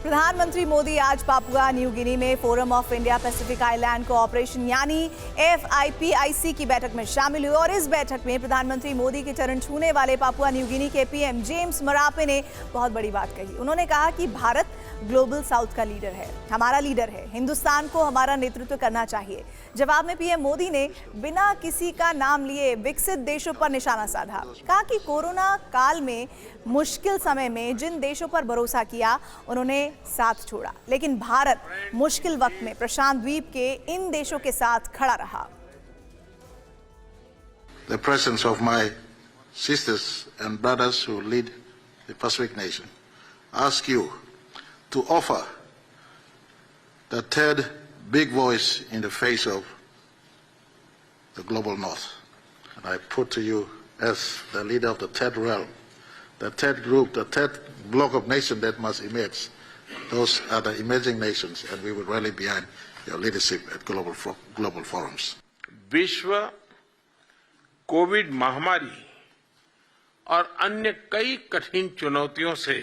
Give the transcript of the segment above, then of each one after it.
प्रधानमंत्री मोदी आज Papua New Guinea में forum of India Pacific island cooperation यानी FIPIC की बैठक में शामिल हुए और इस बैठक में प्रधानमंत्री मोदी के चरण छूने वाले पापुआ न्यू गिनी के PM जेम्स मरापे ने बहुत बड़ी बात कही। उन्होंने कहा कि भारत ग्लोबल साउथ का लीडर है, हमारा लीडर है, हिंदुस्तान को हमारा नेतृत्व करना चाहिए। जवाब में PM मोदी ने बिना किसी का नाम लिए विकसित देशों पर निशाना साधा। कहा कि कोरोना काल में मुश्किल समय में जिन देशों पर भरोसा किया उन्होंने साथ छोड़ा, लेकिन भारत मुश्किल वक्त में प्रशांत द्वीप के इन देशों के साथ खड़ा रहा। The presence of my sisters and brothers who lead the Pacific nation ask you to offer the third big voice in the face of the global north. And I put to you as the leader of the third realm, the third group, the third block of nations that must emerge. Those are the emerging nations, and we will rally behind your leadership at global forums. विश्व Covid महामारी और अन्य कई कठिन चुनौतियों से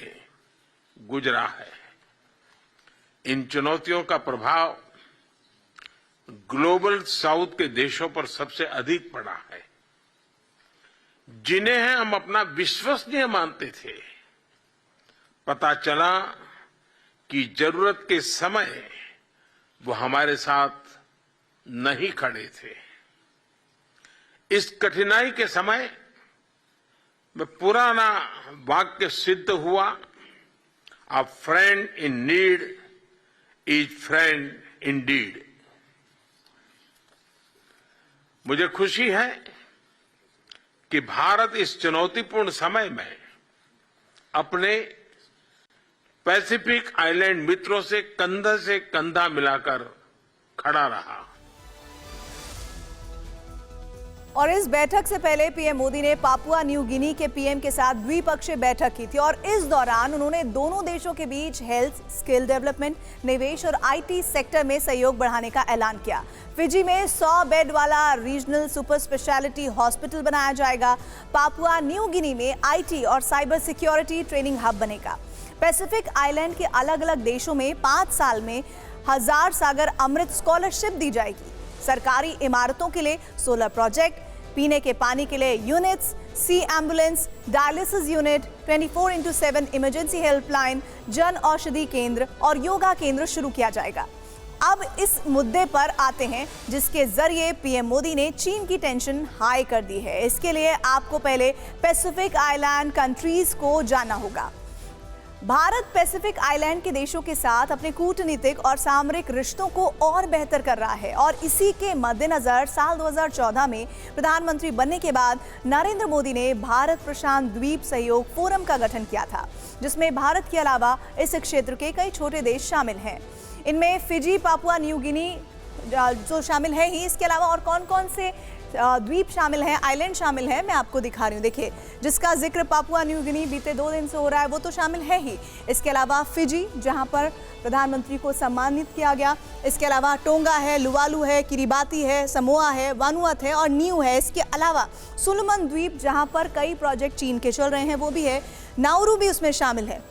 गुजरा है। इन चुनौतियों का प्रभाव ग्लोबल साउथ के देशों पर सबसे अधिक पड़ा है, जिन्हें हम अपना विश्वसनीय मानते थे। पता चला कि जरूरत के समय वो हमारे साथ नहीं खड़े थे। इस कठिनाई के समय में पुराना वाक्य सिद्ध हुआ, अ friend in need is friend Indeed. मुझे खुशी है कि भारत इस चुनौतीपूर्ण समय में अपने पैसिफिक आइलैंड मित्रों से कंधा मिलाकर खड़ा रहा। और इस बैठक से पहले PM मोदी ने पापुआ न्यू गिनी के PM के साथ द्विपक्षीय बैठक की थी और इस दौरान उन्होंने दोनों देशों के बीच हेल्थ, स्किल डेवलपमेंट, निवेश और IT सेक्टर में सहयोग बढ़ाने का ऐलान किया। फिजी में 100 बेड वाला रीजनल सुपर स्पेशलिटी हॉस्पिटल बनाया जाएगा। पापुआ न्यू गिनी में IT और साइबर सिक्योरिटी ट्रेनिंग हब बनेगा। पैसिफिक आइलैंड के अलग अलग देशों में 5 साल में 1000 सागर अमृत स्कॉलरशिप दी जाएगी। सरकारी इमारतों के लिए सोलर प्रोजेक्ट, पीने के पानी के लिए यूनिट्स, सी ambulance, dialysis unit, 24x7 emergency helpline, Jan Aushadhi केंद्र और योगा केंद्र शुरू किया जाएगा। अब इस मुद्दे पर आते हैं जिसके जरिए PM मोदी ने चीन की टेंशन हाई कर दी है। इसके लिए आपको पहले पैसिफिक आइलैंड कंट्रीज को जानना होगा। भारत पैसिफिक आइलैंड के देशों के साथ अपने कूटनीतिक और सामरिक रिश्तों को और बेहतर कर रहा है और इसी के मद्देनजर साल 2014 में प्रधानमंत्री बनने के बाद नरेंद्र मोदी ने भारत प्रशांत द्वीप सहयोग फोरम का गठन किया था, जिसमें भारत के अलावा इस क्षेत्र के कई छोटे देश शामिल हैं। इनमें फिजी, पापुआ न्यू गिनी जो शामिल है ही, इसके अलावा और कौन कौन से द्वीप शामिल हैं, आइलैंड शामिल हैं, मैं आपको दिखा रही हूँ। देखिए, जिसका जिक्र पापुआ न्यू गिनी बीते 2 दिन से हो रहा है वो तो शामिल है ही। इसके अलावा फिजी, जहां पर प्रधानमंत्री को सम्मानित किया गया। इसके अलावा टोंगा है, लुवालू है, किरिबाती है, समोआ है, वानुअत है और न्यू है। इसके अलावा सोलोमन द्वीप, जहां पर कई प्रोजेक्ट चीन के चल रहे हैं, वो भी है। नाउरू भी उसमें शामिल है।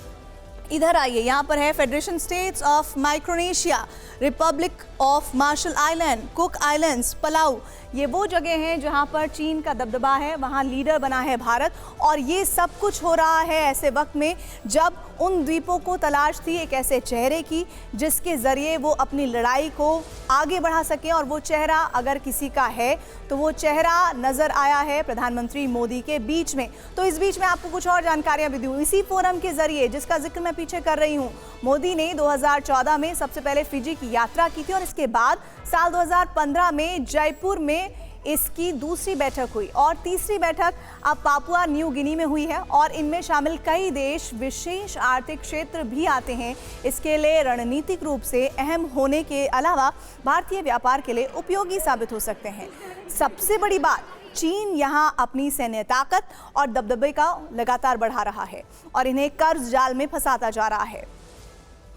इधर आइए, यहाँ पर है Federation States of Micronesia, Republic of Marshall Island, Cook Islands, Palau. ये वो जगह हैं जहाँ पर चीन का दबदबा है, वहाँ लीडर बना है भारत। और ये सब कुछ हो रहा है ऐसे वक्त में जब उन द्वीपों को तलाश थी एक ऐसे चेहरे की जिसके ज़रिए वो अपनी लड़ाई को आगे बढ़ा सकें। और वो चेहरा अगर किसी का है तो वो चेहरा नज़र आया है प्रधानमंत्री मोदी के बीच में। तो इस बीच में आपको कुछ और जानकारियाँ भी दूँ इसी फोरम के ज़रिए, जिसका जिक्र मैं पीछे कर रही हूँ। मोदी ने 2014 में सबसे पहले फिजी की यात्रा की थी और इसके बाद साल 2015 में जयपुर में इसकी दूसरी बैठक हुई और तीसरी बैठक अब पापुआ न्यू गिनी में हुई है और इनमें शामिल कई देश विशेष आर्थिक क्षेत्र भी आते हैं। इसके लिए रणनीतिक रूप से अहम होने के अलावा भारतीय व्यापार के लिए उपयोगी साबित हो सकते हैं। सबसे बड़ी बात, चीन यहां अपनी सैन्य ताकत और दबदबे का लगातार बढ़ा रहा है और इन्हें कर्ज जाल में फंसाता जा रहा है।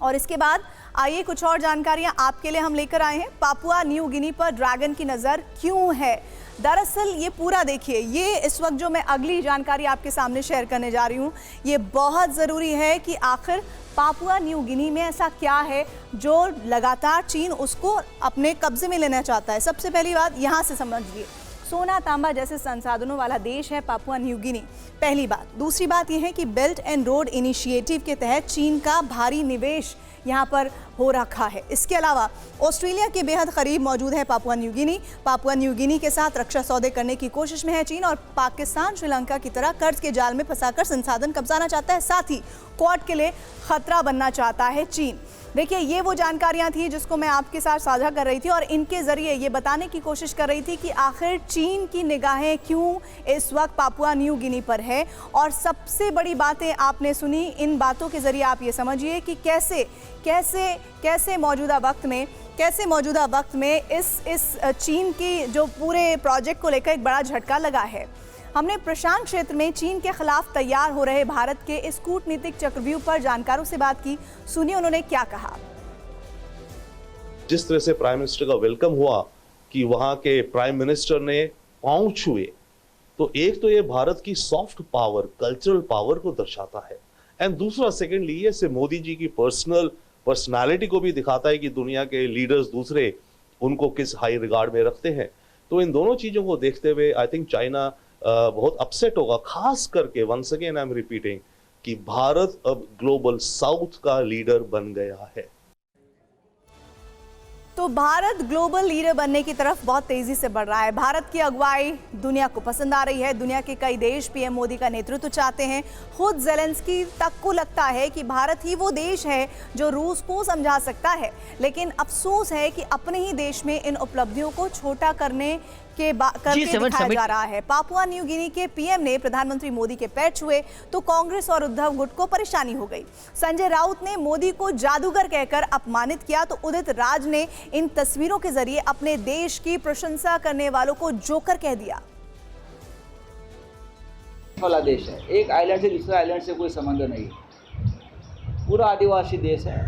और इसके बाद आइए कुछ और जानकारियां आपके लिए हम लेकर आए हैं। पापुआ न्यू गिनी पर ड्रैगन की नज़र क्यों है? दरअसल ये पूरा देखिए, ये इस वक्त जो मैं अगली जानकारी आपके सामने शेयर करने जा रही हूँ, ये बहुत ज़रूरी है कि आखिर पापुआ न्यू गिनी में ऐसा क्या है जो लगातार चीन उसको अपने कब्जे में लेना चाहता है? सबसे पहली बात यहाँ से समझिए, सोना तांबा जैसे संसाधनों वाला देश है पापुआ न्यू गिनी, पहली बात। दूसरी बात यह है कि बेल्ट एंड रोड इनिशिएटिव के तहत चीन का भारी निवेश यहाँ पर हो रखा है। इसके अलावा ऑस्ट्रेलिया के बेहद करीब मौजूद है Papua New Guinea. Papua New Guinea के साथ रक्षा सौदे करने की कोशिश में है चीन और पाकिस्तान श्रीलंका की तरह कर्ज के जाल में फंसाकर संसाधन कब्जाना चाहता है, साथ ही क्वाड के लिए खतरा बनना चाहता है चीन। देखिए, ये वो जानकारियां थी जिसको मैं आपके साथ साझा कर रही थी और इनके जरिए ये बताने की कोशिश कर रही थी कि आखिर चीन की निगाहें क्यों इस वक्त पापुआ न्यू गिनी पर है। और सबसे बड़ी बातें आपने सुनी, इन बातों के जरिए आप ये समझिए कि कैसे मौजूदा वक्त में इस चीन की जो पूरे प्रोजेक्ट को लेकर एक बड़ा झटका लगा है। हमने प्रशांत क्षेत्र में चीन के खिलाफ तैयार हो रहे भारत के इस कूटनीतिक चक्रव्यूह पर जानकारों से बात की, सुनिए उन्होंने क्या कहा। जिस तरह से प्राइम मिनिस्टर का वेलकम हुआ कि वहां के प्राइम मिनिस्टर ने पांव छुए, तो एक तो ये भारत की सॉफ्ट पावर, कल्चरल पावर को दर्शाता है, एंड दूसरा सेकेंडली ये से मोदी जी की पर्सनालिटी को भी दिखाता है कि दुनिया के लीडर्स दूसरे उनको किस हाई रिगार्ड में रखते हैं। तो इन दोनों चीजों को देखते हुए आई थिंक चाइना बहुत अपसेट होगा, खास करके once again I am repeating कि भारत अब ग्लोबल साउथ का लीडर बन गया है। तो भारत ग्लोबल लीडर बनने की तरफ बहुत तेजी से बढ़ रहा है। भारत की अगुवाई दुनिया को पसंद आ रही है। दुनिया के कई देश पीएम मोदी का नेतृत्व चाहते हैं। खुद ज़ेलेंस्की तक को लगता है कि भारत ही वो देश है जो रूस को समझा सकता है। लेकिन अफसोस है कि अपने ही देश में इन उपलब्धियों को छोटा करके दिखाया जा रहा है। पापुआ न्यू गिनी के पीएम ने प्रधानमंत्री मोदी के पैर छुए तो कांग्रेस और उद्धव गुट को परेशानी हो गई। संजय राउत ने मोदी को जादूगर कहकर अपमानित किया तो उदित राज ने इन तस्वीरों के जरिए अपने देश की प्रशंसा करने वालों को जोकर कह दिया। वाला देश है, एक आइलैंड से दूसरे आइलैंड से कोई संबंध नहीं, पूरा आदिवासी देश है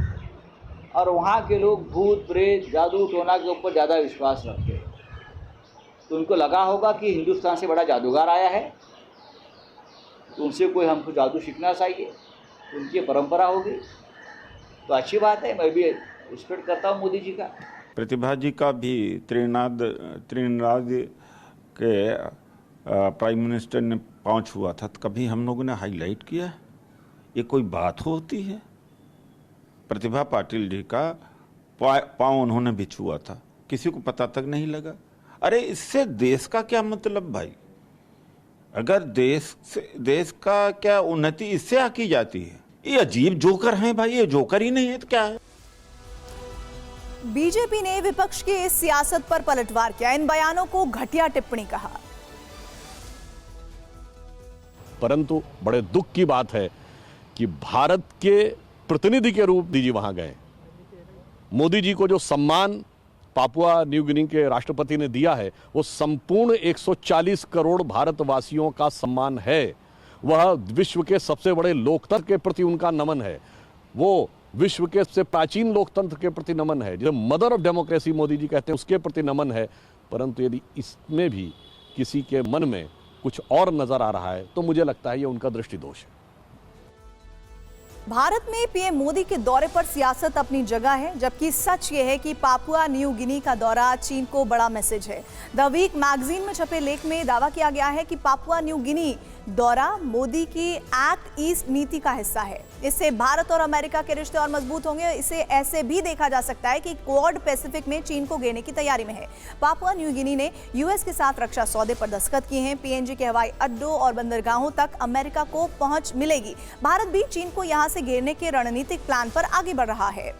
और वहाँ के लोग भूत प्रेत जादू टोना के ऊपर ज़्यादा विश्वास रखते हैं। तो उनको लगा होगा कि हिंदुस्तान से बड़ा जादूगर आया है, तो उनसे कोई हमको जादू सीखना चाहिए, उनकी परंपरा होगी। तो अच्छी बात है, मैं भी रिस्पेक्ट करता हूँ मोदी जी का। प्रतिभा जी का भी त्रिनाद के प्राइम मिनिस्टर ने पाँव छुआ था, तो कभी हम लोगों ने हाईलाइट किया? ये कोई बात होती है? प्रतिभा पाटिल जी का पाँव उन्होंने भी छुआ था, किसी को पता तक नहीं लगा। अरे इससे देश का क्या मतलब भाई? अगर देश का क्या उन्नति इससे की जाती है? ये अजीब जोकर हैं भाई, ये जोकर ही नहीं है तो क्या है? बीजेपी ने विपक्ष की इस सियासत पर पलटवार किया, इन बयानों को घटिया टिप्पणी कहा। परंतु बड़े दुख की बात है कि भारत के प्रतिनिधि के रूप मोदी जी वहां गए। मोदी जी को जो सम्मान पापुआ न्यू गिनी के राष्ट्रपति ने दिया है वो संपूर्ण 140 करोड़ भारतवासियों का सम्मान है। वह विश्व के सबसे बड़े लोकतंत्र के प्रति उनका नमन है, वो विश्व के सबसे प्राचीन लोकतंत्र के प्रति नमन है, जो mother of democracy Modi ji कहते हैं, उसके प्रति नमन है। परंतु यदि इसमें भी किसी के मन में कुछ और नजर आ रहा है तो मुझे लगता है ये उनका दृष्टि दोष है। भारत में पीएम मोदी के दौरे पर सियासत अपनी जगह है, जबकि सच ये है कि पापुआ न्यू गिनी का दौरा चीन को बड़ा मैसेज है। द वीक मैगजीन में छपे लेख में दावा किया गया है कि पापुआ न्यू गिनी दौरा मोदी की एक्ट ईस्ट नीति का हिस्सा है। इससे भारत और अमेरिका के रिश्ते और मजबूत होंगे। इसे ऐसे भी देखा जा सकता है कि क्वाड पैसिफिक में चीन को घेरने की तैयारी में है। पापुआ न्यू गिनी ने यूएस के साथ रक्षा सौदे पर दस्तखत किए हैं। पीएनजी के हवाई अड्डों और बंदरगाहों तक अमेरिका को पहुंच मिलेगी। भारत भी चीन को यहां से घेरने के रणनीतिक प्लान पर आगे बढ़ रहा है।